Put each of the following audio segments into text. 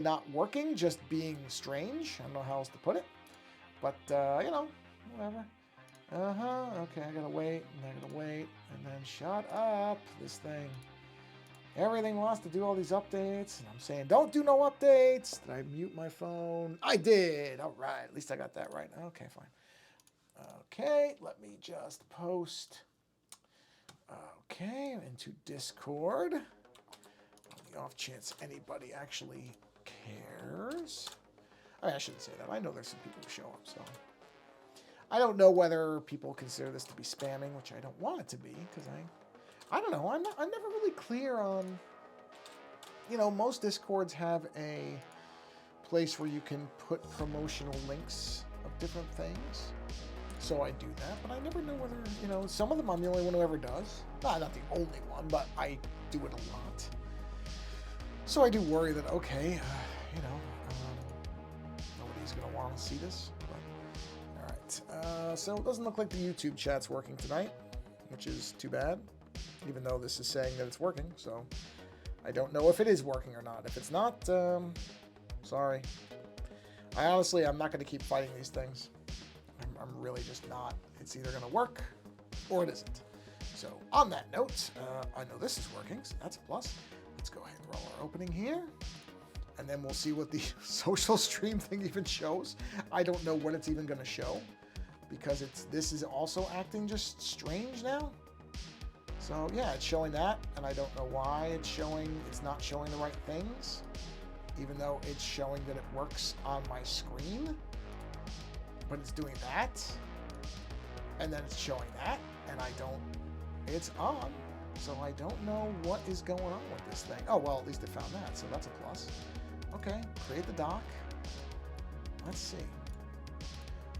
not working, just being strange. I don't know how else to put it. But, you know, whatever. Okay, I gotta wait, and I gotta wait, and then shut up, this thing. Everything wants to do all these updates, and I'm saying, don't do no updates. Did I mute my phone? I did. All right, at least I got that right. Okay, fine. Okay, let me just post. Okay, into Discord. On the off chance anybody actually cares. I shouldn't say that. I know there's some people who show up, so. I don't know whether people consider this to be spamming, which I don't want it to be, because I don't know. I'm never really clear on, you know, most Discords have a place where you can put promotional links of different things. So I do that, but I never know whether, you know, some of them I'm the only one who ever does. Not the only one, but I do it a lot. So I do worry that, okay, you know, nobody's going to want to see this. But, all right. So it doesn't look like the YouTube chat's working tonight, which is too bad, even though this is saying that it's working. So I don't know if it is working or not. If it's not, sorry. I'm not going to keep fighting these things. I'm really just not. It's either going to work or it isn't. So on that note, I know this is working, so that's a plus. Let's go ahead and roll our opening here. And then we'll see what the social stream thing even shows. I don't know what it's even going to show because this is also acting just strange now. So yeah, it's showing that, and I don't know why it's not showing the right things, even though it's showing that it works on my screen. But it's doing that, and then it's showing that, and it's on, so I don't know what is going on with this thing. Oh, well, at least it found that, so that's a plus. Okay, create the dock. Let's see.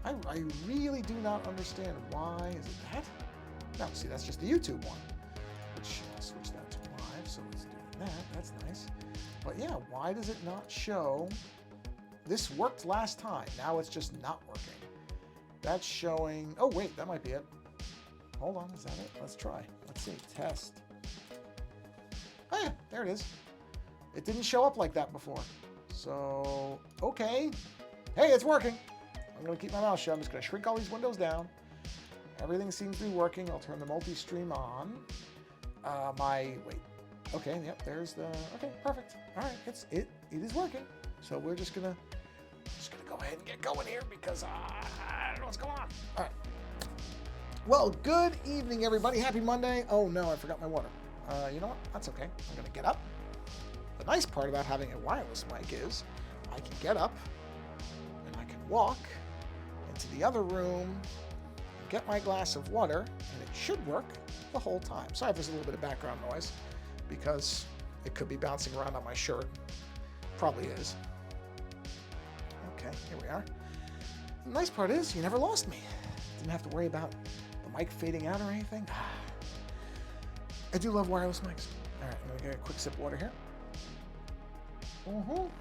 I really do not understand why. Is it that? No, see, that's just the YouTube one, which I'll switch that to live, so it's doing that. That's nice. But yeah, why does it not show? This worked last time. Now it's just not working. That's showing... Oh, wait, that might be it. Hold on, is that it? Let's try. Let's see. Test. Oh, yeah, there it is. It didn't show up like that before. So, okay. Hey, it's working. I'm going to keep my mouth shut. I'm just going to shrink all these windows down. Everything seems to be working. I'll turn the multi-stream on. Wait. Okay, yep, there's the... Okay, perfect. All right, it is working. So we're just gonna go ahead and get going here because I don't know what's going on. All right. Well, good evening, everybody. Happy Monday. Oh no, I forgot my water. You know what? That's okay. I'm gonna get up. The nice part about having a wireless mic is I can get up and I can walk into the other room and get my glass of water, and it should work the whole time. Sorry if there's a little bit of background noise because it could be bouncing around on my shirt. Probably is. Okay, here we are. The nice part is you never lost me. Didn't have to worry about the mic fading out or anything. I do love wireless mics. All right, I'm gonna get a quick sip of water here. And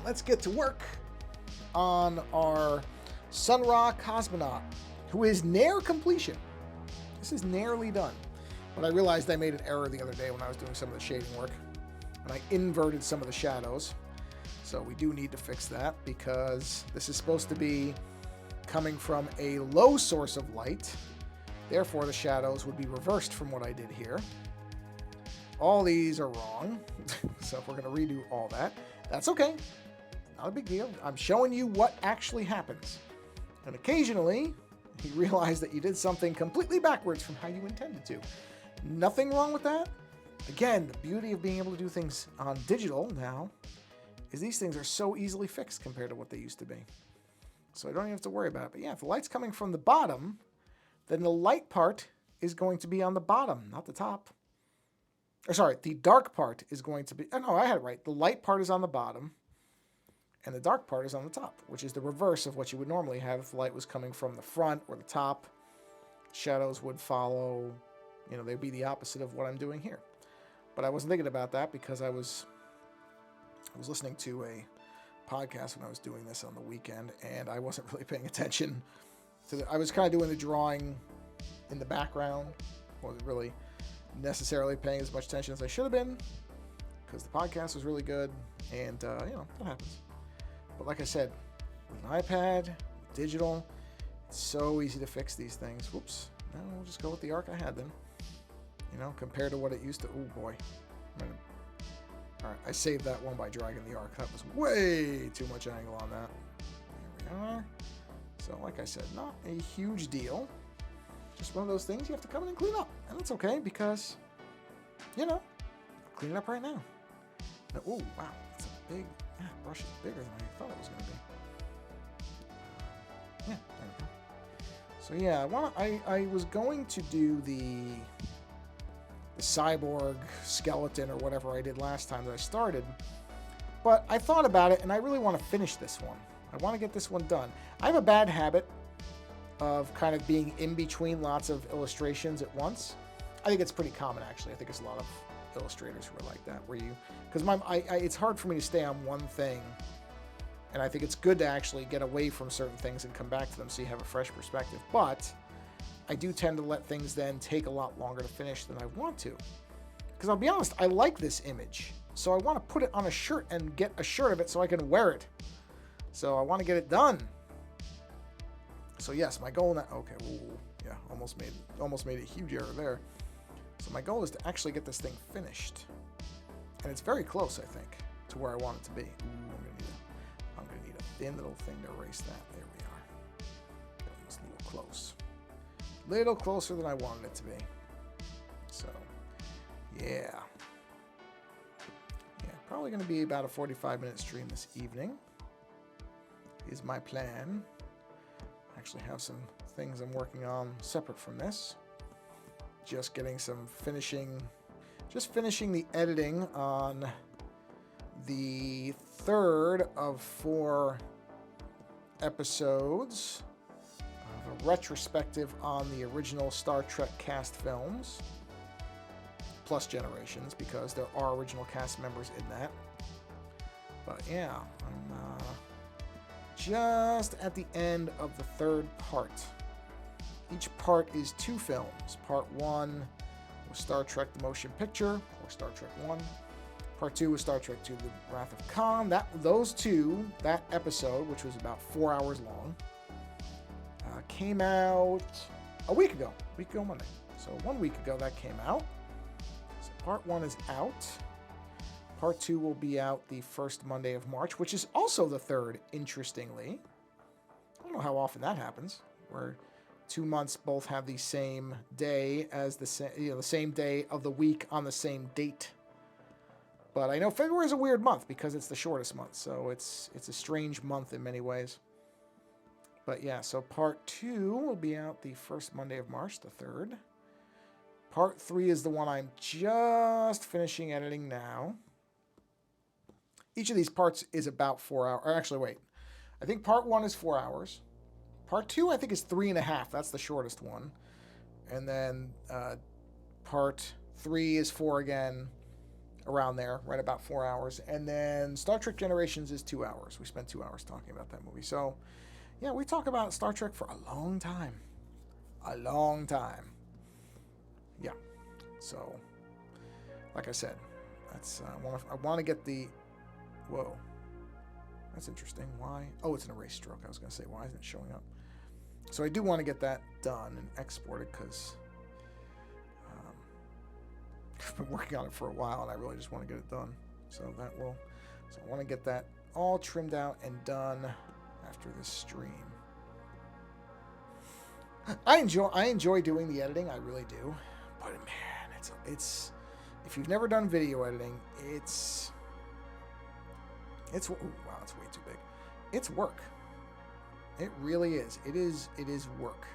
let's get to work on our Sunra Cosmonaut, who is near completion. This is nearly done. But I realized I made an error the other day when I was doing some of the shading work. And I inverted some of the shadows. So we do need to fix that because this is supposed to be coming from a low source of light. Therefore, the shadows would be reversed from what I did here. All these are wrong. So if we're going to redo all that, that's okay. Not a big deal. I'm showing you what actually happens. And occasionally, you realize that you did something completely backwards from how you intended to. Nothing wrong with that. Again, the beauty of being able to do things on digital now is these things are so easily fixed compared to what they used to be. So I don't even have to worry about it. But yeah, if the light's coming from the bottom, then the light part is going to be on the bottom, not the top. Or sorry, the dark part is going to be... Oh, no, I had it right. The light part is on the bottom, and the dark part is on the top, which is the reverse of what you would normally have if the light was coming from the front or the top. Shadows would follow... You know, they'd be the opposite of what I'm doing here. But I wasn't thinking about that because I was listening to a podcast when I was doing this on the weekend, and I wasn't really paying attention to I was kind of doing the drawing in the background. Wasn't really necessarily paying as much attention as I should have been because the podcast was really good, and you know, that happens. But like I said, with an iPad, digital, it's so easy to fix these things. Whoops. No, we'll just go with the arc I had then. You know, compared to what it used to. Oh boy. Alright, I saved that one by dragging the arc. That was way too much angle on that. There we are. So, like I said, not a huge deal. Just one of those things you have to come in and clean up. And that's okay because, you know, clean it up right now. Oh, wow. That's a big, brush is bigger than I thought it was going to be. Yeah, there we go. So yeah, I was going to do the cyborg skeleton or whatever I did last time that I started, but I thought about it and I really want to finish this one. I want to get this one done. I have a bad habit of kind of being in between lots of illustrations at once. I think it's pretty common actually. I think it's a lot of illustrators who are like that, where you, because it's hard for me to stay on one thing. And I think it's good to actually get away from certain things and come back to them so you have a fresh perspective. But I do tend to let things then take a lot longer to finish than I want to. Because I'll be honest, I like this image. So I want to put it on a shirt and get a shirt of it so I can wear it. So I want to get it done. So yes, my goal now, okay, ooh, yeah, almost made a huge error there. So my goal is to actually get this thing finished. And it's very close, I think, to where I want it to be. Ooh, I'm going to need a thin little thing to erase that. There we are. Almost a little close. Little closer than I wanted it to be. So, yeah. Yeah, probably going to be about a 45-minute stream this evening. Is my plan. I actually have some things I'm working on separate from this. Just getting some finishing the editing on the third of 4 episodes of a retrospective on the original Star Trek cast films, plus Generations, because there are original cast members in that. But yeah, I'm just at the end of the 3rd part. Each part is 2 films. Part 1 was Star Trek The Motion Picture, or Star Trek 1. Part 2 was Star Trek II The Wrath of Khan. That episode, which was about 4 hours long, came out a week ago Monday. So 1 week ago that came out. So part 1 is out. Part 2 will be out the first Monday of March, which is also the 3rd, interestingly. I don't know how often that happens, where 2 months both have the same day as the same day of the week on the same date. But I know February is a weird month because it's the shortest month, so it's a strange month in many ways. But yeah, so part 2 will be out the first Monday of March, the 3rd. Part 3 is the one I'm just finishing editing now. Each of these parts is about 4 hours. Or actually, wait. I think part 1 is 4 hours. Part 2, I think, is 3.5. That's the shortest one. And then part 3 is 4 again, around there, right about 4 hours. And then Star Trek Generations is 2 hours. We spent 2 hours talking about that movie. So, yeah, we talk about Star Trek for a long time. A long time. Yeah. So, like I said, that's I want to get the... Whoa. That's interesting. Why? Oh, it's an erase stroke. I was going to say, why isn't it showing up? So I do want to get that done and exported because I've been working on it for a while and I really just want to get it done. So I want to get that all trimmed out and done after this stream. I enjoy doing the editing. I really do. But man, it's if you've never done video editing, it's ooh, wow, it's way too big. It's work. It really is. It is work.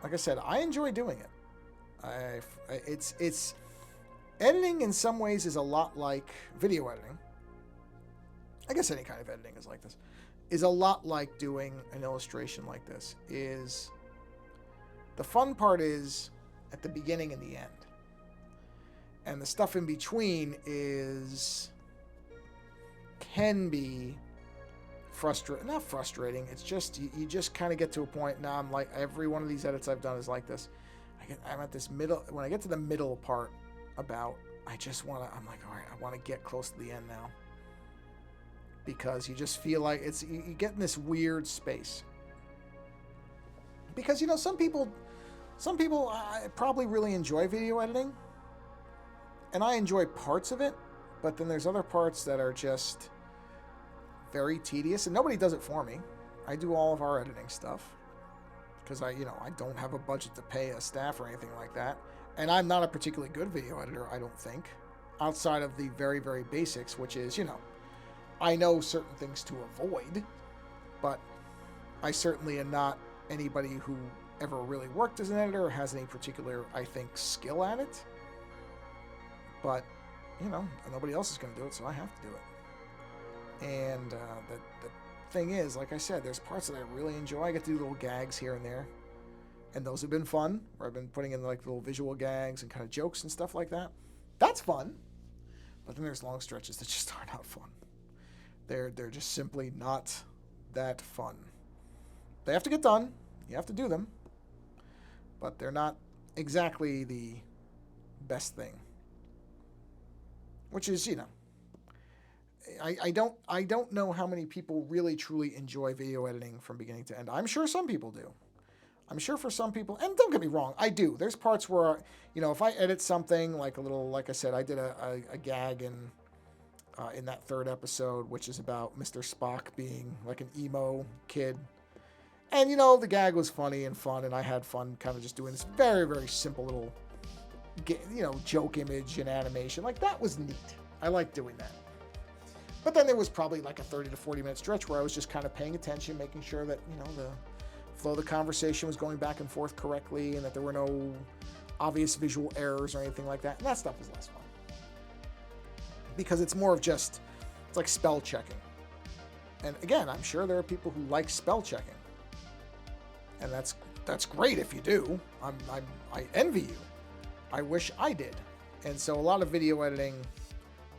Like I said, I enjoy doing it. It's editing in some ways is a lot like video editing. I guess any kind of editing is like this. Is a lot like doing an illustration like this. Is the fun part is at the beginning and the end. And the stuff in between can be not frustrating. It's just you just kind of get to a point. Now I'm like, every one of these edits I've done is like this. I'm at this middle. When I get to the middle part about I just want to, I'm like, all right, I want to get close to the end now. Because you just feel like you get in this weird space. Because, some people probably really enjoy video editing. And I enjoy parts of it. But then there's other parts that are just very tedious. And nobody does it for me. I do all of our editing stuff. Because I don't have a budget to pay a staff or anything like that. And I'm not a particularly good video editor, I don't think. Outside of the very, very basics, which is, I know certain things to avoid, but I certainly am not anybody who ever really worked as an editor or has any particular, I think, skill at it. But, nobody else is going to do it, so I have to do it. And the thing is, like I said, there's parts that I really enjoy. I get to do little gags here and there. And those have been fun, where I've been putting in like little visual gags and kind of jokes and stuff like that. That's fun. But then there's long stretches that just are not fun. They're just simply not that fun. They have to get done. You have to do them. But they're not exactly the best thing. Which is, I don't know how many people really truly enjoy video editing from beginning to end. I'm sure some people do. I'm sure for some people, and don't get me wrong, I do. There's parts where, if I edit something like like I said, I did a gag in that third episode, which is about Mr. Spock being like an emo kid. And, the gag was funny and fun, and I had fun kind of just doing this very, very simple little, joke image and animation. Like, that was neat. I like doing that. But then there was probably like a 30 to 40-minute stretch where I was just kind of paying attention, making sure that, the flow of the conversation was going back and forth correctly and that there were no obvious visual errors or anything like that. And that stuff was less fun. Because it's more of just, it's like spell checking. And again, I'm sure there are people who like spell checking. And that's great if you do. I envy you. I wish I did. And so a lot of video editing,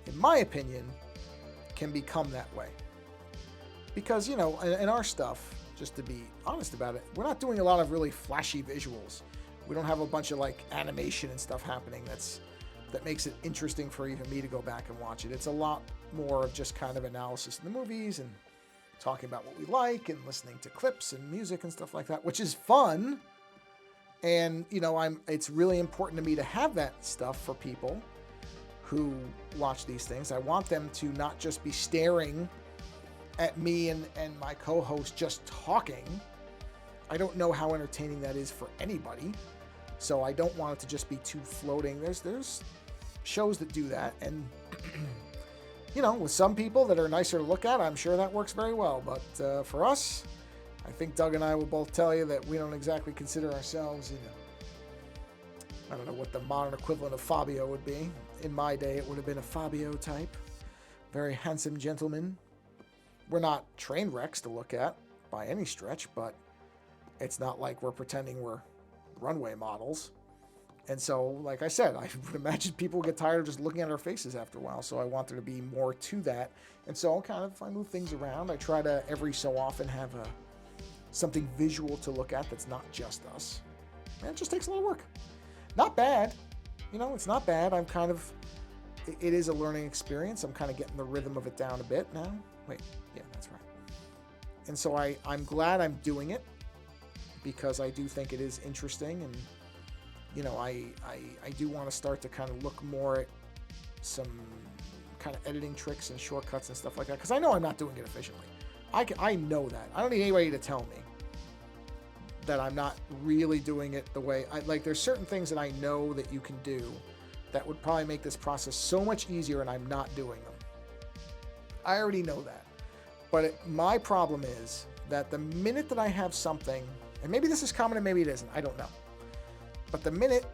in my opinion, can become that way. Because, in our stuff, just to be honest about it, we're not doing a lot of really flashy visuals. We don't have a bunch of like animation and stuff happening that makes it interesting for even me to go back and watch it. It's a lot more of just kind of analysis in the movies and talking about what we like and listening to clips and music and stuff like that, which is fun. And, it's really important to me to have that stuff for people who watch these things. I want them to not just be staring at me and my co-host just talking. I don't know how entertaining that is for anybody. So I don't want it to just be too floating. There's shows that do that. And, with some people that are nicer to look at, I'm sure that works very well. But for us, I think Doug and I will both tell you that we don't exactly consider ourselves, I don't know what the modern equivalent of Fabio would be. In my day, it would have been a Fabio type. Very handsome gentleman. We're not train wrecks to look at by any stretch, but it's not like we're pretending we're runway models. And so, like I said, I would imagine people get tired of just looking at our faces after a while, so I want there to be more to that. And so I move things around. I try to, every so often, have something visual to look at that's not just us. And it just takes a lot of work. Not bad. It's not bad. It is a learning experience. I'm kind of getting the rhythm of it down a bit now. Wait, yeah, that's right. And so I'm glad I'm doing it because I do think it is interesting. And, I do want to start to kind of look more at some kind of editing tricks and shortcuts and stuff like that because I know I'm not doing it efficiently. I know that. I don't need anybody to tell me that I'm not really doing it the way there's certain things that I know that you can do that would probably make this process so much easier, and I'm not doing them. I already know that. But my problem is that the minute that I have something, and maybe this is common and maybe it isn't, I don't know. But the minute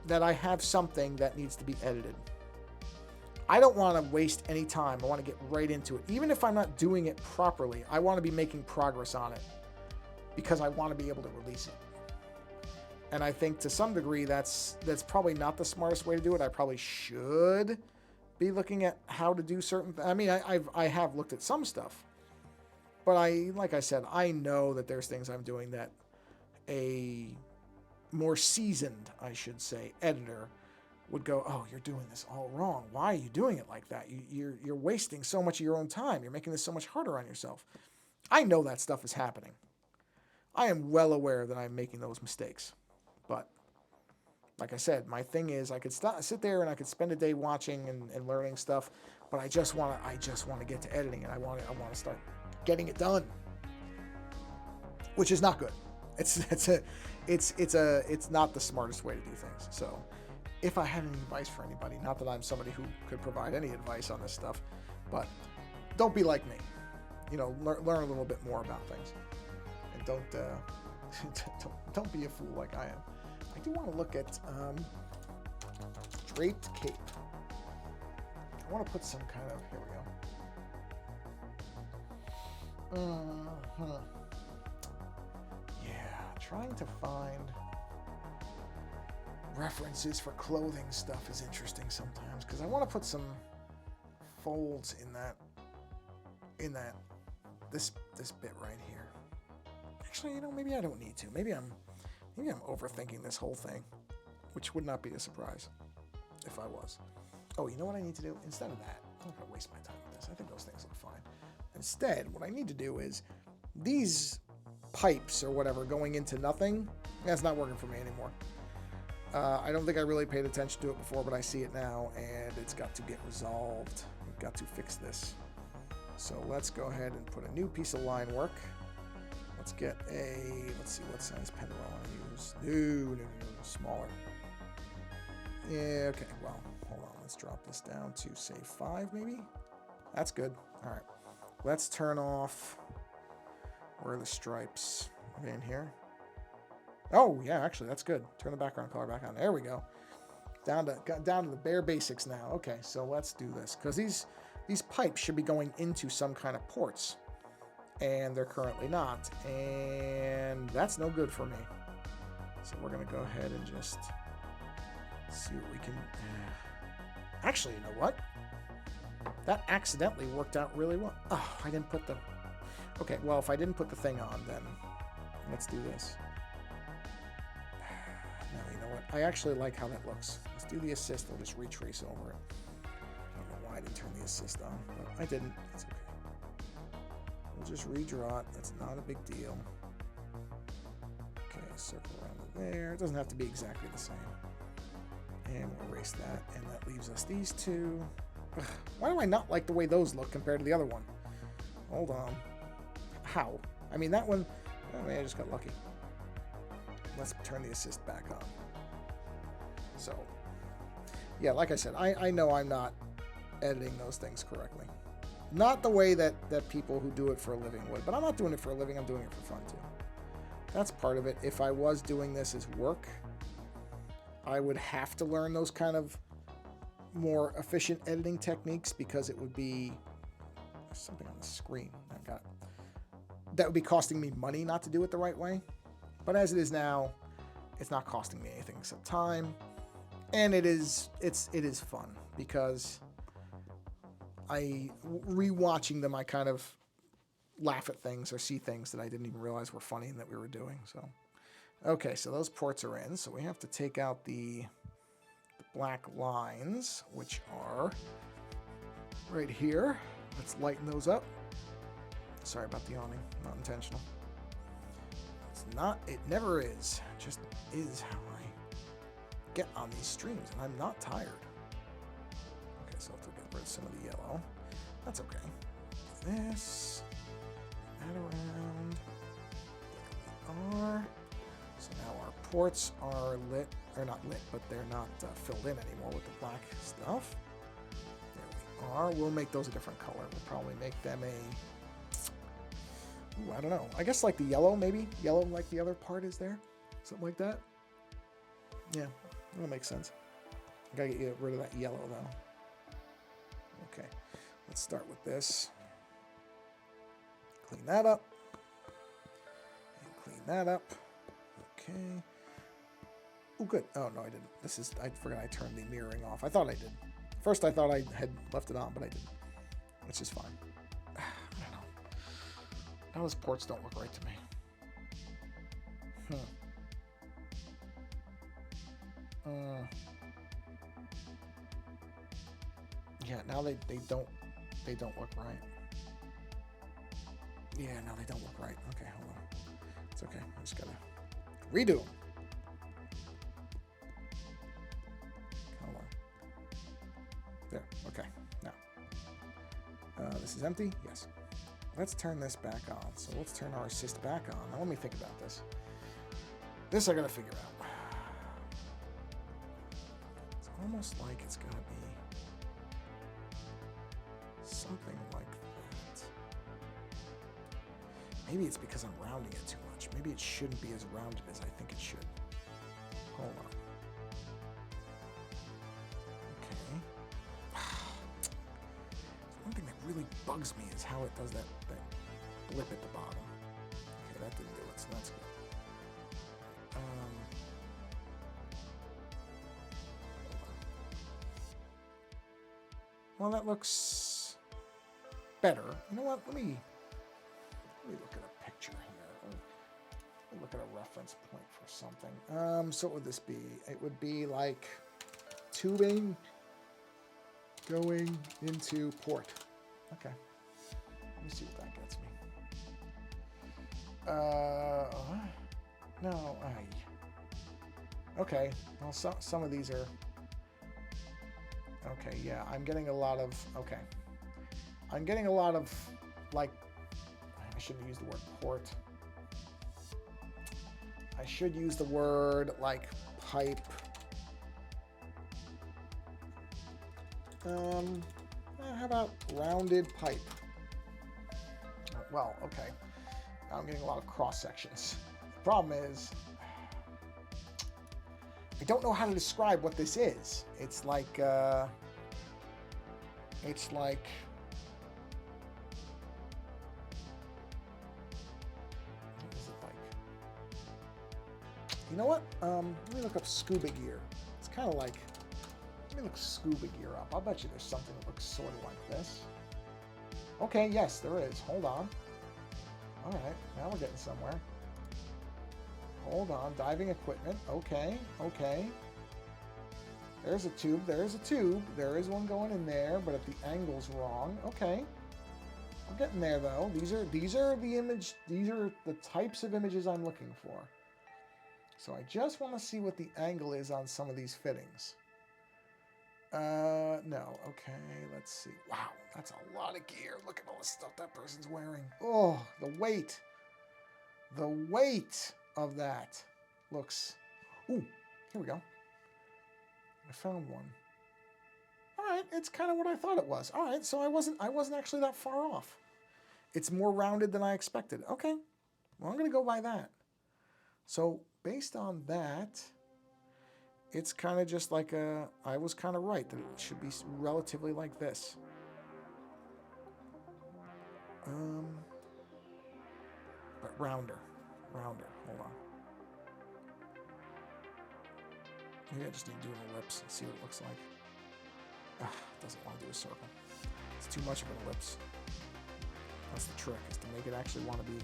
that I have something that needs to be edited, I don't want to waste any time. I want to get right into it. Even if I'm not doing it properly, I want to be making progress on it because I want to be able to release it. And I think to some degree that's probably not the smartest way to do it. I probably should be looking at how to do certain things. I mean, I have looked at some stuff, but like I said, I know that there's things I'm doing that a more seasoned, I should say, editor would go, oh, you're doing this all wrong. Why are you doing it like that? You're wasting so much of your own time. You're making this so much harder on yourself. I know that stuff is happening. I am well aware that I'm making those mistakes. But like I said, my thing is I could sit there and I could spend a day watching and learning stuff, but I just want to get to editing, and I want to start getting it done, which is not good. It's not the smartest way to do things. So if I had any advice for anybody, not that I'm somebody who could provide any advice on this stuff, but don't be like me. Learn a little bit more about things, and don't be a fool like I am. I do want to look at draped cape. I want to put some kind of, here we go. Yeah, trying to find references for clothing stuff is interesting sometimes, because I want to put some folds in this bit right here. Actually, maybe I don't need to. Maybe I'm overthinking this whole thing, which would not be a surprise if I was. Oh, you know what I need to do? Instead of that, I'm not going to waste my time with this. I think those things look fine. Instead, what I need to do is these pipes or whatever going into nothing, that's not working for me anymore. I don't think I really paid attention to it before, but I see it now, and it's got to get resolved. We've got to fix this. So let's go ahead and put a new piece of line work. Let's get let's see, what size pen do I want to use? No, smaller. Yeah, okay, well, hold on. Let's drop this down to, say, 5 maybe? That's good. All right. Let's turn off, where are the stripes? Are they in here? Oh, yeah, actually, that's good. Turn the background color back on. There we go. Down to the bare basics now. Okay, so let's do this, because these pipes should be going into some kind of ports, and they're currently not, and that's no good for me. So we're going to go ahead and just see what we can... Actually, you know what? That accidentally worked out really well. Oh, I didn't put the... Okay, well, if I didn't put the thing on, then let's do this. No, you know what? I actually like how that looks. Let's do the assist. I'll just retrace over it. I don't know why I didn't turn the assist on, but I didn't. It's okay. We'll just redraw it. That's not a big deal. Okay, circle around it there. It doesn't have to be exactly the same. And we'll erase that, and that leaves us these two. Ugh, why do I not like the way those look compared to the other one? Hold on. How? I mean, that one... Oh, man, I just got lucky. Let's turn the assist back on. So, yeah, like I said, I know I'm not editing those things correctly. Not the way that people who do it for a living would, but I'm not doing it for a living, I'm doing it for fun too. That's part of it. If I was doing this as work, I would have to learn those kind of more efficient editing techniques, because it would be... There's something on the screen. I've got... That would be costing me money not to do it the right way. But as it is now, it's not costing me anything except time, and it is fun, because rewatching them, I kind of laugh at things or see things that I didn't even realize were funny and that we were doing. So, okay, so those ports are in. So we have to take out the black lines, which are right here. Let's lighten those up. Sorry about the yawning, not intentional. It never is. It just is how I get on these streams, and I'm not tired. Okay, so I have to get rid of some of the yellow. That's okay. This, that around. There we are. So now our ports are lit, or not lit, but they're not filled in anymore with the black stuff. There we are. We'll make those a different color. We'll probably make them a... Ooh, I don't know. I guess like the yellow, maybe? Yellow like the other part is there? Something like that? Yeah, that'll make sense. I gotta get rid of that yellow, though. Okay, let's start with this. Clean that up. And clean that up. Okay. Oh, good. Oh, no, I didn't. I forgot I turned the mirroring off. I thought I did. First, I thought I had left it on, but I didn't. It's just fine. Now those ports don't look right to me. Yeah, now they don't look right. Yeah, no, they don't look right. Okay, hold on. It's okay. I just gotta redo them. Hold on. There. Okay. Now, this is empty. Yes. Let's turn this back on. So let's turn our assist back on. Now let me think about this. This I gotta figure out. It's almost like it's gonna be something like that. Maybe it's because I'm rounding it too much. Maybe it shouldn't be as rounded as I think it should. Hold on. Okay. One thing that really bugs me is how it does that blip at the bottom. Okay, that didn't do it, so that's good. Well, that looks better. You know what? Let me look at a picture here. Let me look at a reference point for something. So what would this be? It would be like tubing going into port. Okay. Let me see what that gets me. No, okay. Well, some of these are. Okay, yeah, I'm getting a lot of. Okay. I'm getting a lot of, like, I shouldn't use the word port. I should use the word, like, pipe. How about rounded pipe? Well, okay. I'm getting a lot of cross sections. The problem is, I don't know how to describe what this is. It's like, what is it like? You know what? Let me look up scuba gear. It's kind of like, let me look scuba gear up. I'll bet you there's something that looks sort of like this. Okay, yes, there is. Hold on. All right, now we're getting somewhere. Hold on, diving equipment. Okay, okay. There's a tube. There's a tube. There is one going in there, but if the angle's wrong, okay. We're getting there though. These are the image. These are the types of images I'm looking for. So I just want to see what the angle is on some of these fittings. No. Okay, let's see. Wow, that's a lot of gear. Look at all the stuff that person's wearing. Oh, the weight. The weight of that looks. Ooh, here we go. I found one. All right, it's kind of what I thought it was. All right, so I wasn't actually that far off. It's more rounded than I expected. Okay, well, I'm gonna go by that. So based on that, it's kind of just like I was kind of right that it should be relatively like this. But rounder. Hold on. Maybe I just need to do an ellipse and see what it looks like. It doesn't want to do a circle. It's too much of an ellipse. That's the trick, is to make it actually want to be.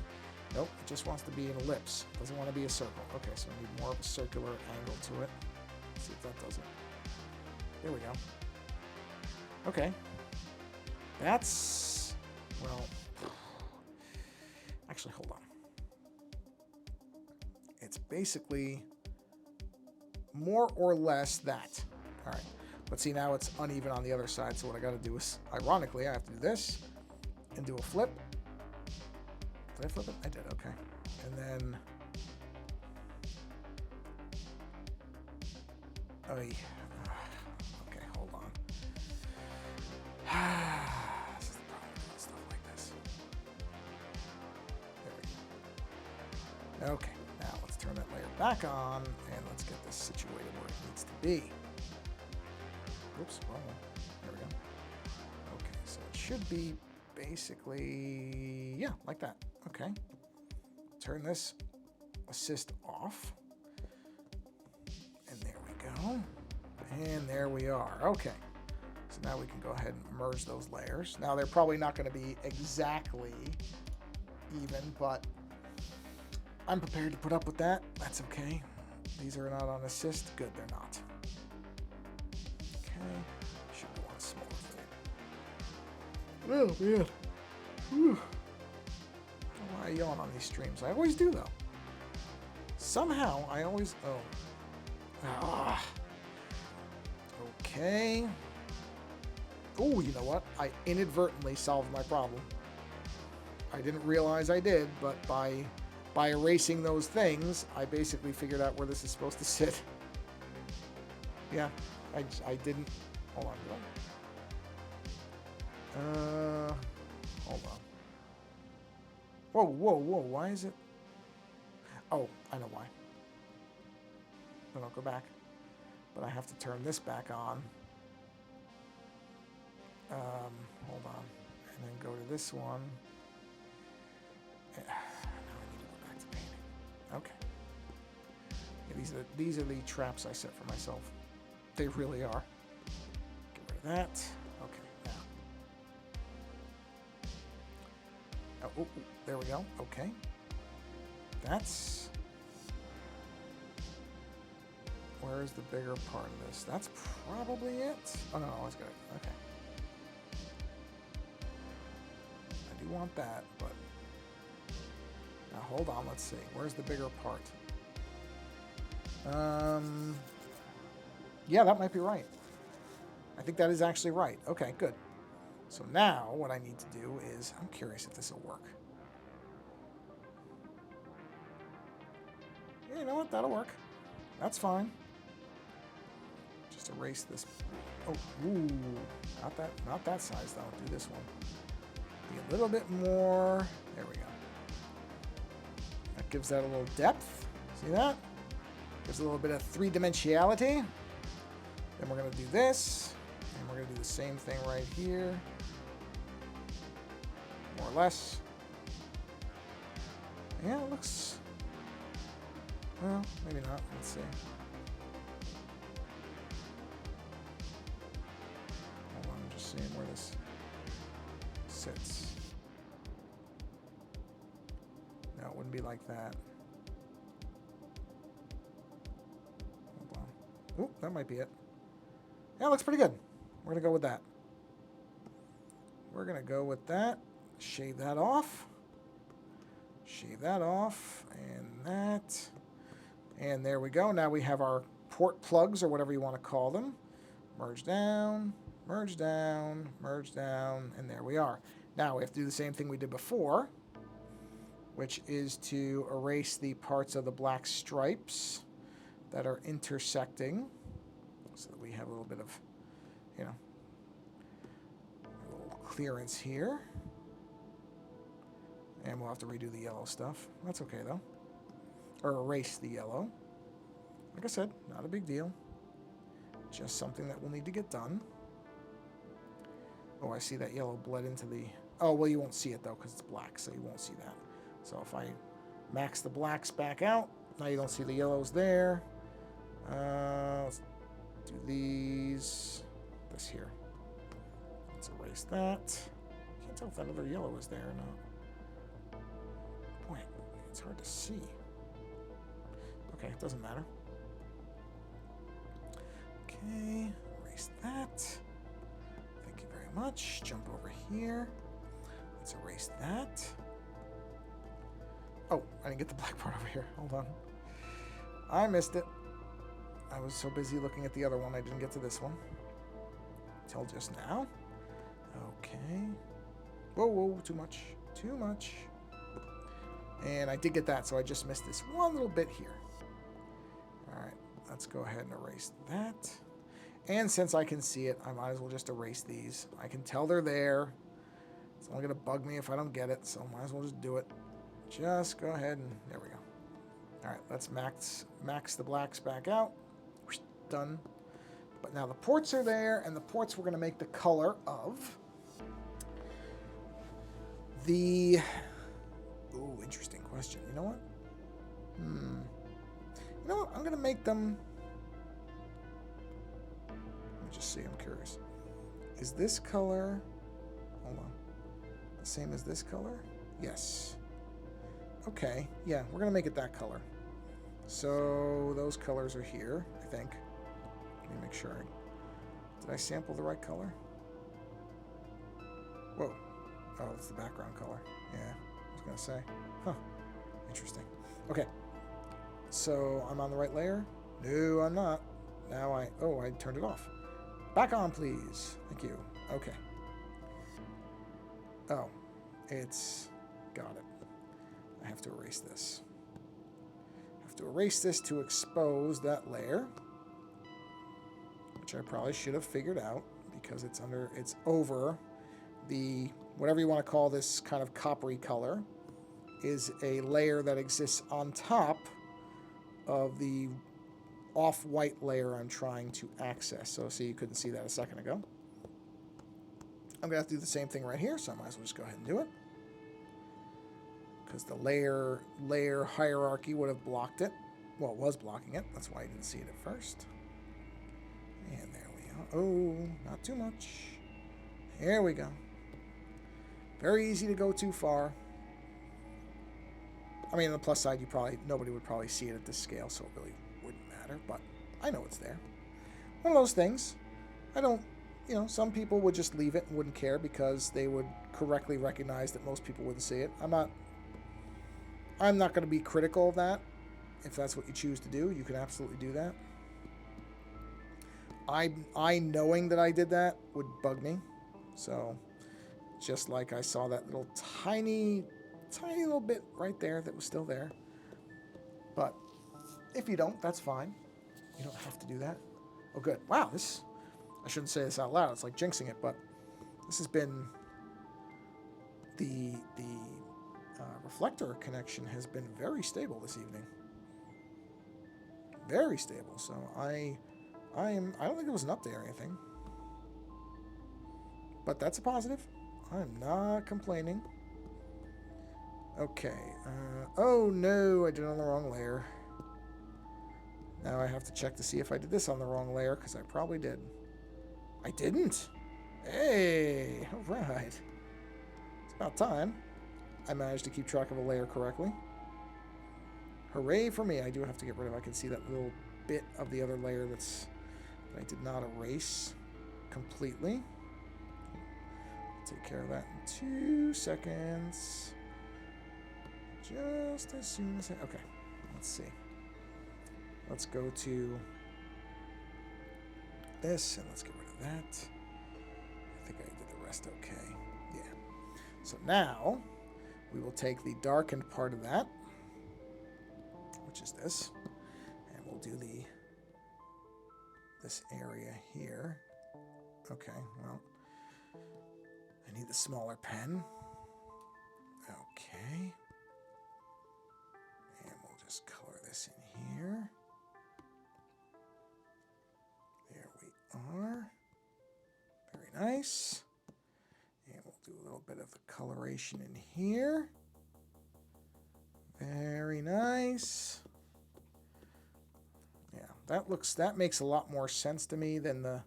Nope, it just wants to be an ellipse. It doesn't want to be a circle. Okay, so I need more of a circular angle to it. Let's see if that does it. There we go. Okay. That's, well, actually, hold on. It's basically more or less that. All right. But see, now it's uneven on the other side. So what I got to do is, ironically, I have to do this and do a flip. Did I flip it? I did. Okay. And then, okay, hold on. This is the problem with stuff like this. There we go. Okay. Now let's turn that layer back on and let's get this situated where it needs to be. Oops, wrong one. There we go. Okay, so it should be basically, yeah, like that. Okay. Turn this assist off. And there we go. And there we are. Okay. So now we can go ahead and merge those layers. Now they're probably not going to be exactly even, but I'm prepared to put up with that. That's okay. These are not on assist. Good, they're not. Okay. Should go on a smaller thing. Oh, man. Whew. Why I yawn on these streams? I always do, though. Somehow, I always... Oh. Ah. Okay. Oh, you know what? I inadvertently solved my problem. I didn't realize I did, but by erasing those things, I basically figured out where this is supposed to sit. Yeah, I didn't... Hold on. Hold on. Whoa, whoa, whoa, why is it... Oh, I know why. No, go back. But I have to turn this back on. Hold on. And then go to this one. Now I need to go back to painting. Okay. Yeah, these are the traps I set for myself. They really are. Get rid of that. Okay, now. Oh, there we go. Okay. That's... Where's the bigger part of this? That's probably it. Oh, no, it's good. Okay. I do want that, but... Now, hold on. Let's see. Where's the bigger part? Yeah, that might be right. I think that is actually right. Okay, good. So now, what I need to do is... I'm curious if this will work. Yeah, you know what? That'll work. That's fine. Just erase this. Oh, ooh, not that size though. Do this one. Be a little bit more. There we go. That gives that a little depth. See that? Gives a little bit of three-dimensionality. Then we're gonna do this, and we're gonna do the same thing right here, more or less. Yeah, it looks. Well, maybe not. Let's see. Hold on, I'm just seeing where this sits. No, it wouldn't be like that. Hold on. Oop, that might be it. Yeah, it looks pretty good. We're going to go with that. We're going to go with that. Shave that off. Shave that off. And that. And there we go. Now we have our port plugs, or whatever you want to call them. Merge down, merge down, merge down, and there we are. Now we have to do the same thing we did before, which is to erase the parts of the black stripes that are intersecting, so that we have a little bit of, you know, a little clearance here. And we'll have to redo the yellow stuff. That's okay, though. Or erase the yellow. Like I said, not a big deal. Just something that will need to get done. Oh, I see that yellow bled into the... Oh, well, you won't see it, though, because it's black, so you won't see that. So if I max the blacks back out, now you don't see the yellows there. Let's do these. This here. Let's erase that. Can't tell if that other yellow is there or not. Boy, it's hard to see. Okay, it doesn't matter. Okay, erase that. Thank you very much. Jump over here. Let's erase that. Oh, I didn't get the black part over here. Hold on. I missed it. I was so busy looking at the other one, I didn't get to this one. Till just now. Okay. Whoa, whoa, too much. Too much. And I did get that, so I just missed this one little bit here. Alright, let's go ahead and erase that. And since I can see it, I might as well just erase these. I can tell they're there. It's only going to bug me if I don't get it, so might as well just do it. Just go ahead and... There we go. Alright, let's max the blacks back out. Done. But now the ports are there, and the ports we're going to make the color of the... Ooh, interesting question. You know what? You know what? I'm going to make them... Let me just see. I'm curious. Is this color... Hold on. The same as this color? Yes. Okay. Yeah, we're going to make it that color. So those colors are here, I think. Let me make sure. Did I sample the right color? Whoa. Oh, it's the background color. Yeah, I was going to say. Huh. Interesting. Okay. So I'm on the right layer? No, I'm not. Now I turned it off. Back on, please. Thank you. Okay. Oh, it's... Got it. I have to erase this. I have to erase this to expose that layer, which I probably should have figured out because it's over the, whatever you want to call this kind of coppery color, is a layer that exists on top of the off-white layer I'm trying to access. So see, you couldn't see that a second ago. I'm going to have to do the same thing right here, so I might as well just go ahead and do it. Because the layer hierarchy would have blocked it. Well, it was blocking it. That's why I didn't see it at first. And there we are. Oh, not too much. There we go. Very easy to go too far. I mean, on the plus side, nobody would probably see it at this scale, so it really wouldn't matter. But I know it's there. One of those things. I don't, some people would just leave it and wouldn't care because they would correctly recognize that most people wouldn't see it. I'm not going to be critical of that. If that's what you choose to do, you can absolutely do that. I knowing that I did that would bug me. So, just like I saw that little tiny little bit right there that was still there. But if you don't, that's fine. You don't have to do that. Oh, good. Wow, I shouldn't say this out loud. It's like jinxing it, but this has been the reflector connection has been very stable this evening. Very stable. So I don't think it was an update or anything. But that's a positive. I'm not complaining. Okay. Oh no, I did it on the wrong layer. Now I have to check to see if I did this on the wrong layer, because I probably did. I didn't. Hey, all right. It's about time I managed to keep track of a layer correctly. Hooray for me. I do have to get rid of, I can see that little bit of the other layer that I did not erase completely. Take care of that in 2 seconds. Just as soon as okay, let's see. Let's go to this and let's get rid of that. I think I did the rest okay. Yeah. So now we will take the darkened part of that, which is this, and we'll do this area here. Okay, well, I need the smaller pen. Okay. And we'll just color this in here. There we are. Very nice. And we'll do a little bit of the coloration in here. Very nice. Yeah, that makes a lot more sense to me than the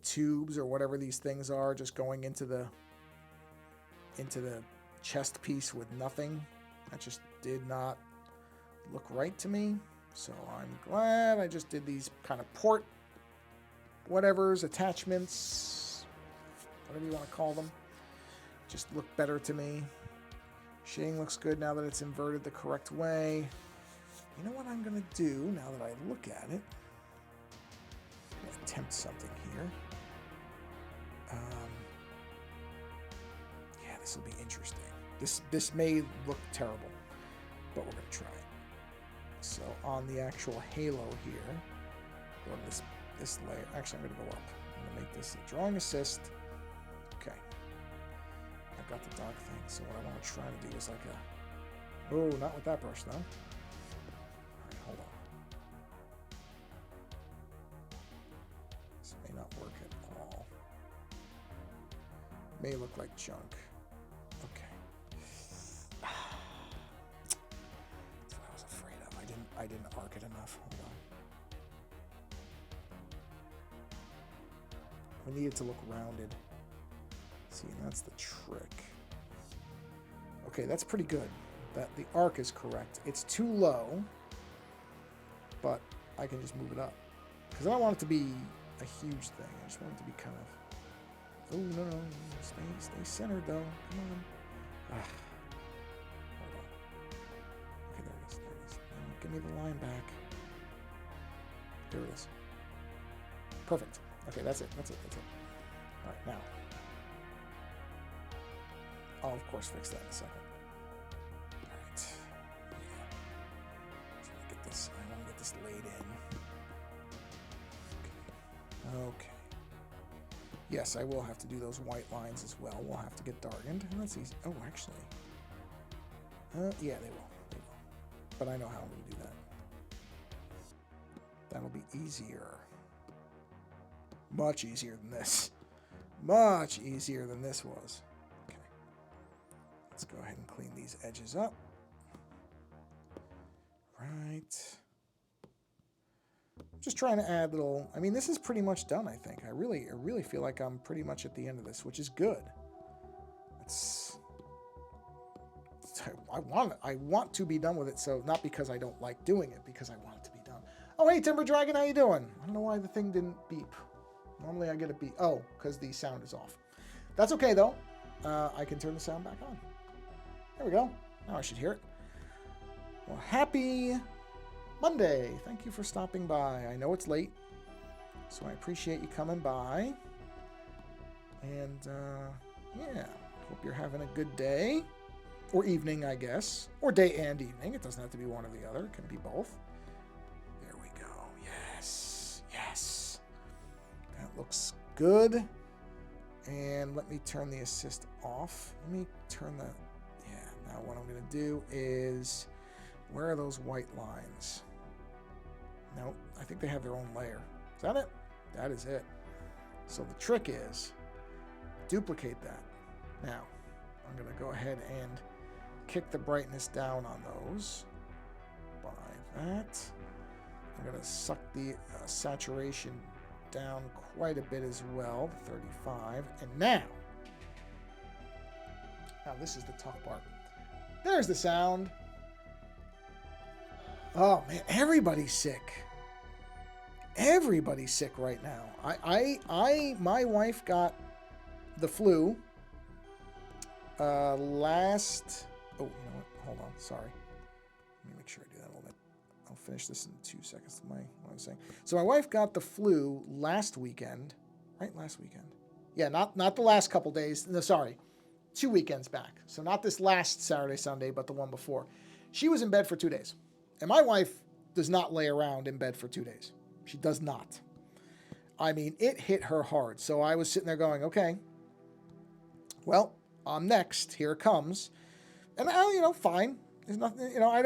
tubes or whatever these things are just going into the chest piece with nothing. That just did not look right to me. So I'm glad I just did these kind of port whatevers, attachments, whatever you want to call them. Just look better to me. Shading looks good now that it's inverted the correct way. You know what I'm going to do now that I look at it? I'm going to attempt something here. Yeah, this will be interesting. This may look terrible, but we're going to try it. So on the actual halo here, go to this layer. Actually, I'm going to go up. I'm going to make this a drawing assist. Okay. I've got the dark thing, so what I want to try to do is like a... Oh, not with that brush, though. Alright, hold on. This may not work at all. May look like junk. Okay. That's what I was afraid of. I didn't arc it enough. Hold on. We need it to look rounded. See, that's the trick. Okay, that's pretty good. That the arc is correct. It's too low, but I can just move it up. Because I don't want it to be a huge thing. I just want it to be kind of Oh, no, no. Stay centered, though. Come on. Ah. Hold on. Okay, there it is. There it is. Now, give me the line back. There it is. Perfect. Okay, that's it. That's it. That's it. All right, now. I'll, of course, fix that in a second. All right. Yeah. So get this. I want to get this laid in. Okay. Okay. Yes, I will have to do those white lines as well. We'll have to get darkened. That's easy. Oh, actually. Yeah, they will. They will. But I know how I'm going to do that. That'll be easier. Much easier than this. Much easier than this was. Okay. Let's go ahead and clean these edges up. Right. Just trying to add little... I mean, this is pretty much done, I think. I really feel like I'm pretty much at the end of this, which is good. I want to be done with it, so not because I don't like doing it, because I want it to be done. Oh, hey, Timber Dragon, how you doing? I don't know why the thing didn't beep. Normally I get a beep. Oh, because the sound is off. That's okay, though. I can turn the sound back on. There we go. Now I should hear it. Well, happy Monday. Thank you for stopping by. I know it's late, so I appreciate you coming by. And, yeah, hope you're having a good day. Or evening, I guess. Or day and evening. It doesn't have to be one or the other. It can be both. There we go. Yes. Yes. That looks good. And let me turn the assist off. Let me turn the... Yeah, now what I'm going to do is... Where are those white lines? No, I think they have their own layer. Is that it? That is it. So the trick is duplicate that. Now, I'm going to go ahead and kick the brightness down on those by that. I'm going to suck the saturation down quite a bit as well, 35. And now this is the tough part. There's the sound. Oh man, everybody's sick. Everybody's sick right now. My wife got the flu last. Oh, you know what? Hold on. Sorry. Let me make sure I do that a little bit. I'll finish this in 2 seconds. What I was saying. So my wife got the flu last weekend, right? Last weekend. Yeah, not the last couple days. No, sorry, 2 weekends back. So not this last Saturday, Sunday, but the one before. She was in bed for 2 days. And my wife does not lay around in bed for 2 days. She does not. I mean, it hit her hard. So I was sitting there going, okay, well, I'm next. Here it comes. And fine. There's nothing, I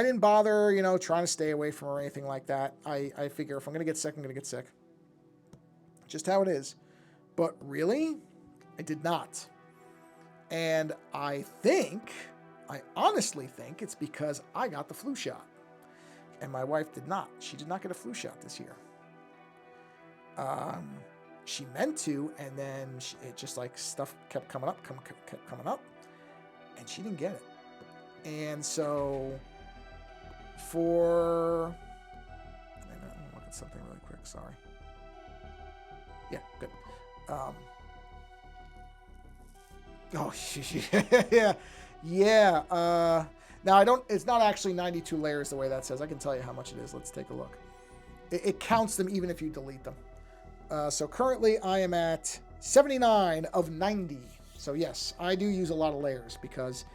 didn't bother, trying to stay away from her or anything like that. I figure if I'm going to get sick, I'm going to get sick. Just how it is. But really, I did not. And I honestly think it's because I got the flu shot. And my wife did not. She did not get a flu shot this year. She meant to, and then it just like stuff kept coming up, kept coming up, and she didn't get it. And so I'm look at something really quick. Sorry. Yeah, good. Yeah. Now it's not actually 92 layers the way that says. I can tell you how much it is. Let's take a look. It counts them even if you delete them. So currently I am at 79 of 90. So yes, I do use a lot of layers because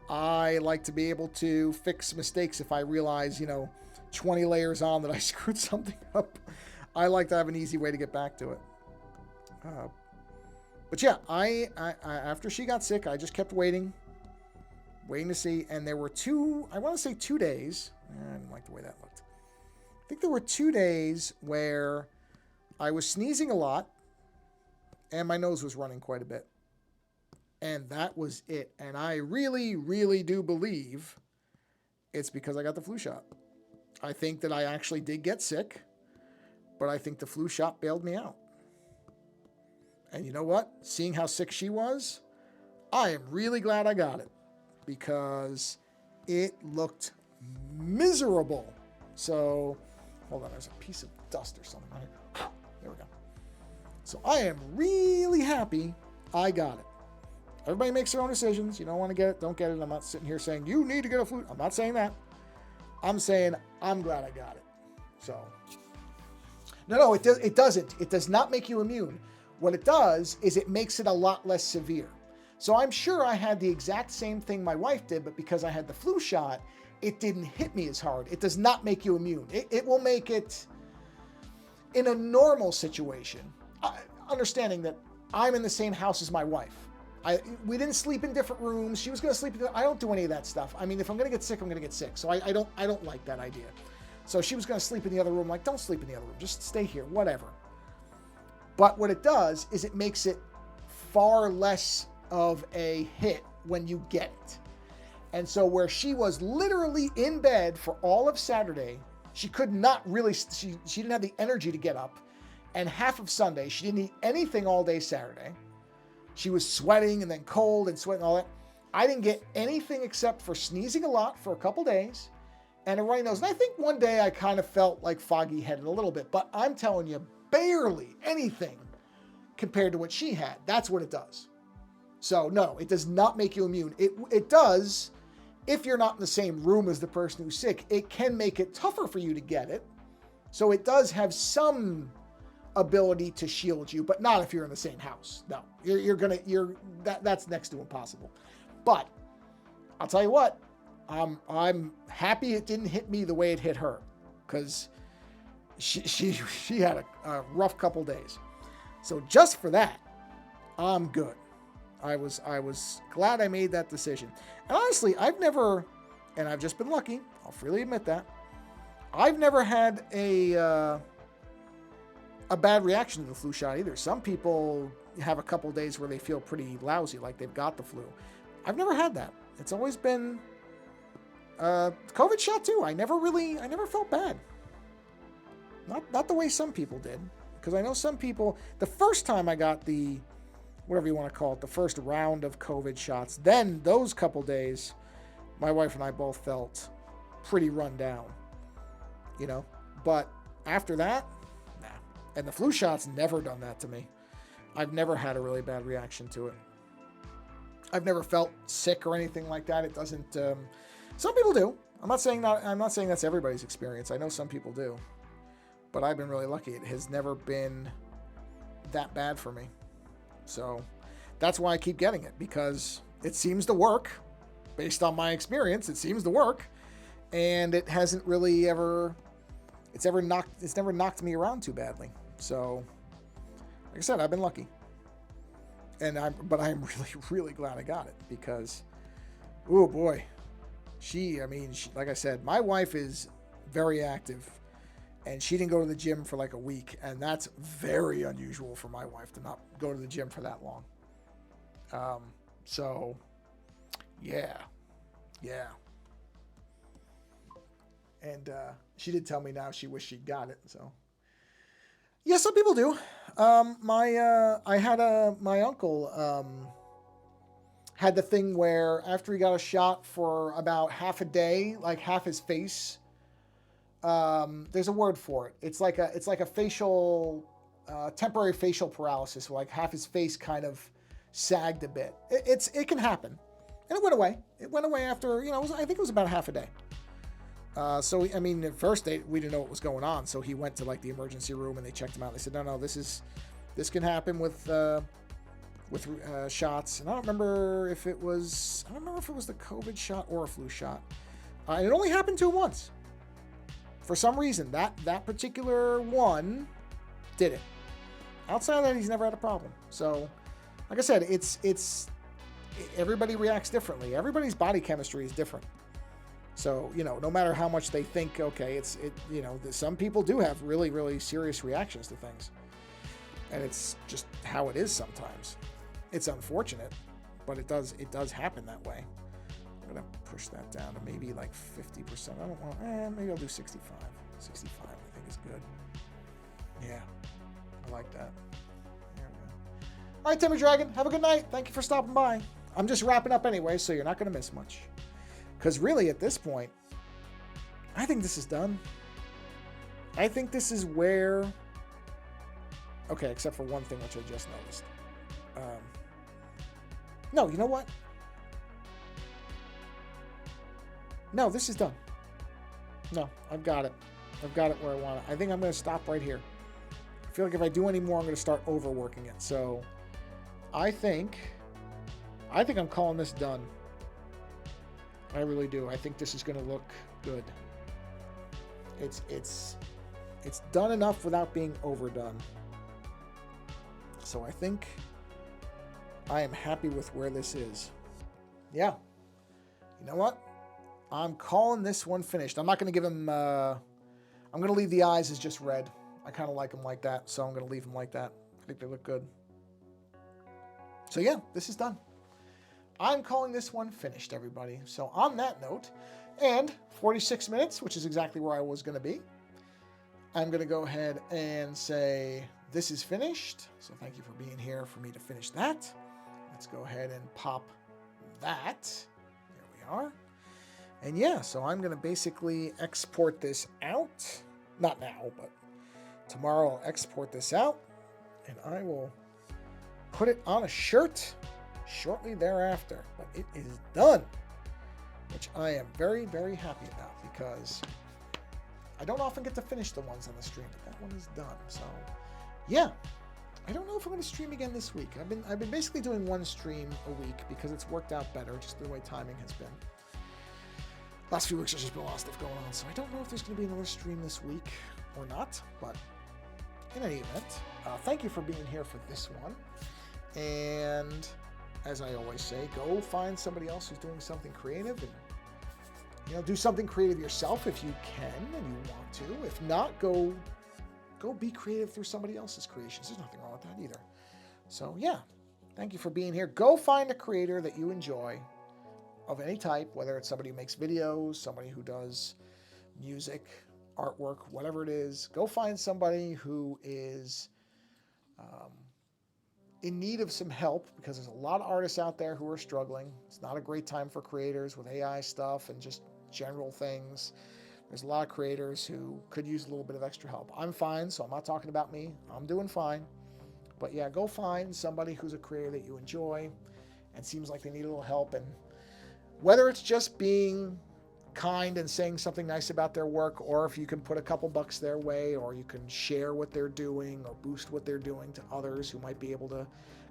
I like to be able to fix mistakes if I realize, 20 layers on that I screwed something up. I like to have an easy way to get back to it. But yeah, I after she got sick, I just kept waiting to see. And there were 2 days. I didn't like the way that looked. I think there were 2 days where I was sneezing a lot and my nose was running quite a bit. And that was it. And I really, really do believe it's because I got the flu shot. I think that I actually did get sick, but I think the flu shot bailed me out. And you know what? Seeing how sick she was, I am really glad I got it because it looked miserable. So, hold on, there's a piece of dust or something on here. There we go. So I am really happy I got it. Everybody makes their own decisions. You don't want to get it, don't get it. I'm not sitting here saying you need to get a flu. I'm not saying that. I'm saying I'm glad I got it. So, no, it doesn't. It does not make you immune. What it does is it makes it a lot less severe. So I'm sure I had the exact same thing my wife did, but because I had the flu shot, it didn't hit me as hard. It does not make you immune. It will make it, in a normal situation, understanding that I'm in the same house as my wife. We didn't sleep in different rooms. She was going to sleep. I don't do any of that stuff. I mean, if I'm going to get sick, I'm going to get sick. So I don't like that idea. So she was going to sleep in the other room. Like, don't sleep in the other room. Just stay here, whatever. But what it does is it makes it far less of a hit when you get it. And so where she was literally in bed for all of Saturday, she could not really, she didn't have the energy to get up. And half of Sunday, she didn't eat anything all day Saturday. She was sweating and then cold and sweating and all that. I didn't get anything except for sneezing a lot for a couple days and a runny nose. And I think one day I kind of felt like foggy-headed a little bit, but I'm telling you, barely anything compared to what she had. That's what it does. So no, it does not make you immune. It does, if you're not in the same room as the person who's sick, it can make it tougher for you to get it. So it does have some ability to shield you, but not if you're in the same house. No, that's next to impossible. But I'll tell you what, I'm happy it didn't hit me the way it hit her, because she had a rough couple days. So just for that, I'm good. I was glad I made that decision. And honestly, I've just been lucky. I'll freely admit that. I've never had a bad reaction to the flu shot either. Some people have a couple days where they feel pretty lousy, like they've got the flu. I've never had that. It's always been COVID shot too. I never felt bad. Not the way some people did, because I know some people. The first time I got the, whatever you want to call it, the first round of COVID shots, then those couple days, my wife and I both felt pretty run down, But after that, nah. And the flu shot's never done that to me. I've never had a really bad reaction to it. I've never felt sick or anything like that. It doesn't. Some people do. I'm not saying that's everybody's experience. I know some people do, but I've been really lucky. It has never been that bad for me. So that's why I keep getting it, because it seems to work. Based on my experience, it seems to work, and it hasn't really ever never knocked me around too badly. So, like I said, I've been lucky, but I'm really, really glad I got it, because, oh boy, she, like I said, my wife is very active, and she didn't go to the gym for like a week, and that's very unusual for my wife to not go to the gym for that long. So, yeah. And she did tell me now she wished she'd got it. So, yeah, some people do. My uncle had the thing where after he got a shot for about half a day, like half his face. There's a word for it. It's like a facial, temporary facial paralysis, where like half his face kind of sagged a bit. It can happen, and it went away. It went away after, I think it was about half a day. So at first we didn't know what was going on. So he went to like the emergency room and they checked him out. They said, no, this can happen with shots. And I don't remember if it was the COVID shot or a flu shot. And it only happened to him once. For some reason, that particular one did it. Outside of that, he's never had a problem. So, like I said, it's everybody reacts differently. Everybody's body chemistry is different. So, no matter how much they think, okay, some people do have really, really serious reactions to things. And it's just how it is sometimes. It's unfortunate, but it does happen that way. I'm going to push that down to maybe like 50%. I don't want, maybe I'll do 65. 65, I think is good. Yeah, I like that. There we go. All right, Timmy Dragon, have a good night. Thank you for stopping by. I'm just wrapping up anyway, so you're not going to miss much. Because really, at this point, I think this is done. I think this is where Okay, except for one thing which I just noticed. No, you know what? No, this is done. No, I've got it. I've got it where I want it. I think I'm going to stop right here. I feel like if I do any more, I'm going to start overworking it. So I think I'm calling this done. I really do. I think this is going to look good. It's done enough without being overdone. So I think I am happy with where this is. Yeah. You know what? I'm calling this one finished. I'm not going to give him... I'm going to leave the eyes as just red. I kind of like them like that, so I'm going to leave them like that. I think they look good. So yeah, this is done. I'm calling this one finished, everybody. So on that note, and 46 minutes, which is exactly where I was going to be, I'm going to go ahead and say this is finished. So thank you for being here for me to finish that. Let's go ahead and pop that. There we are. And yeah, so I'm going to basically export this out. Not now, but tomorrow I'll export this out. And I will put it on a shirt shortly thereafter. But it is done. Which I am very, very happy about because I don't often get to finish the ones on the stream. But that one is done. So yeah. I don't know if I'm going to stream again this week. I've been basically doing one stream a week because it's worked out better, just the way timing has been. Last few weeks there's just been a lot of stuff going on, so I don't know if there's going to be another stream this week or not, but in any event, thank you for being here for this one. And as I always say, go find somebody else who's doing something creative and do something creative yourself if you can and you want to. If not, go be creative through somebody else's creations. There's nothing wrong with that either. So yeah, thank you for being here. Go find a creator that you enjoy of any type, whether it's somebody who makes videos, somebody who does music, artwork, whatever it is. Go find somebody who is in need of some help because there's a lot of artists out there who are struggling. It's not a great time for creators with AI stuff and just general things. There's a lot of creators who could use a little bit of extra help. I'm fine, so I'm not talking about me. I'm doing fine. But yeah, go find somebody who's a creator that you enjoy and seems like they need a little help. And whether it's just being kind and saying something nice about their work, or if you can put a couple bucks their way, or you can share what they're doing or boost what they're doing to others who might be able to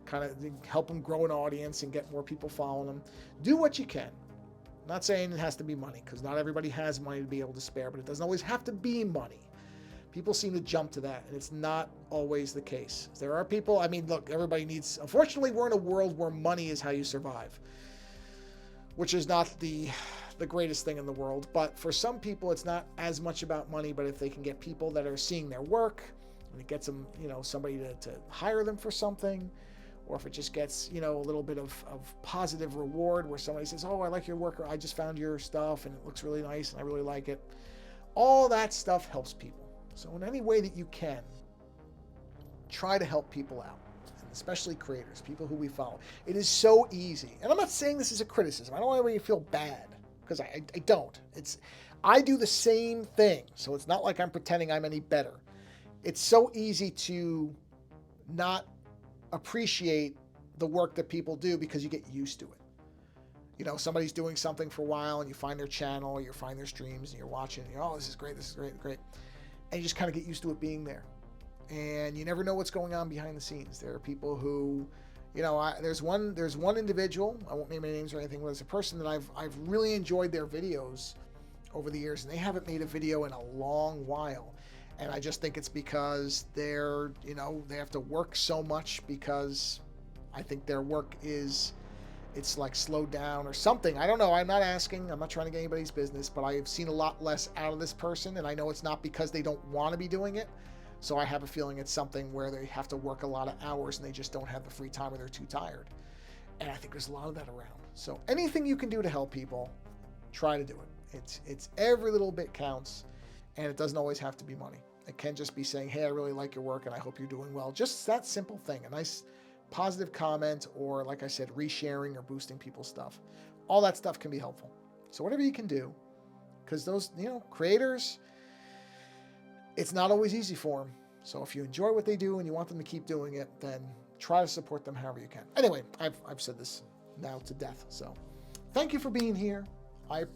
kind of help them grow an audience and get more people following them. Do what you can. I'm not saying it has to be money, because not everybody has money to be able to spare, but it doesn't always have to be money. People seem to jump to that, and it's not always the case. There are people, look, everybody needs, unfortunately, we're in a world where money is how you survive, which is not the greatest thing in the world. But for some people, it's not as much about money, but if they can get people that are seeing their work, and it gets them, somebody to hire them for something, or if it just gets, a little bit of positive reward where somebody says, oh, I like your work, or I just found your stuff and it looks really nice and I really like it. All that stuff helps people. So in any way that you can, try to help people out, and especially creators, people who we follow. It is so easy. And I'm not saying this is a criticism. I don't want anybody to feel bad, because I don't. I do the same thing, so it's not like I'm pretending I'm any better. It's so easy to not appreciate the work that people do because you get used to it. Somebody's doing something for a while and you find their channel, or you find their streams and you're watching and you're, oh, this is great, great. And you just kind of get used to it being there. And you never know what's going on behind the scenes. There are people who, there's one individual, I won't name any names or anything, but there's a person that I've really enjoyed their videos over the years, and they haven't made a video in a long while. And I just think it's because they have to work so much, because I think their work it's like slowed down or something. I don't know. I'm not asking. I'm not trying to get anybody's business, but I've seen a lot less out of this person, and I know it's not because they don't want to be doing it. So I have a feeling it's something where they have to work a lot of hours and they just don't have the free time, or they're too tired. And I think there's a lot of that around. So anything you can do to help people, try to do it. It's every little bit counts, and it doesn't always have to be money. It can just be saying, hey, I really like your work and I hope you're doing well. Just that simple thing, a nice positive comment, or like I said, resharing or boosting people's stuff. All that stuff can be helpful. So whatever you can do, because those, creators, it's not always easy for them. So if you enjoy what they do and you want them to keep doing it, then try to support them however you can. Anyway, I've said this now to death. So thank you for being here.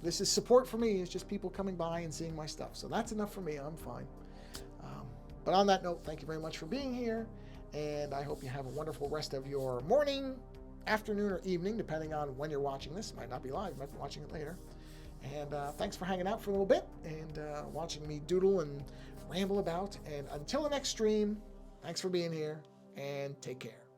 This is support for me. It's just people coming by and seeing my stuff. So that's enough for me. I'm fine. But on that note, thank you very much for being here. And I hope you have a wonderful rest of your morning, afternoon, or evening, depending on when you're watching this. It might not be live. You might be watching it later. And thanks for hanging out for a little bit and watching me doodle and ramble about. And until the next stream, thanks for being here and take care.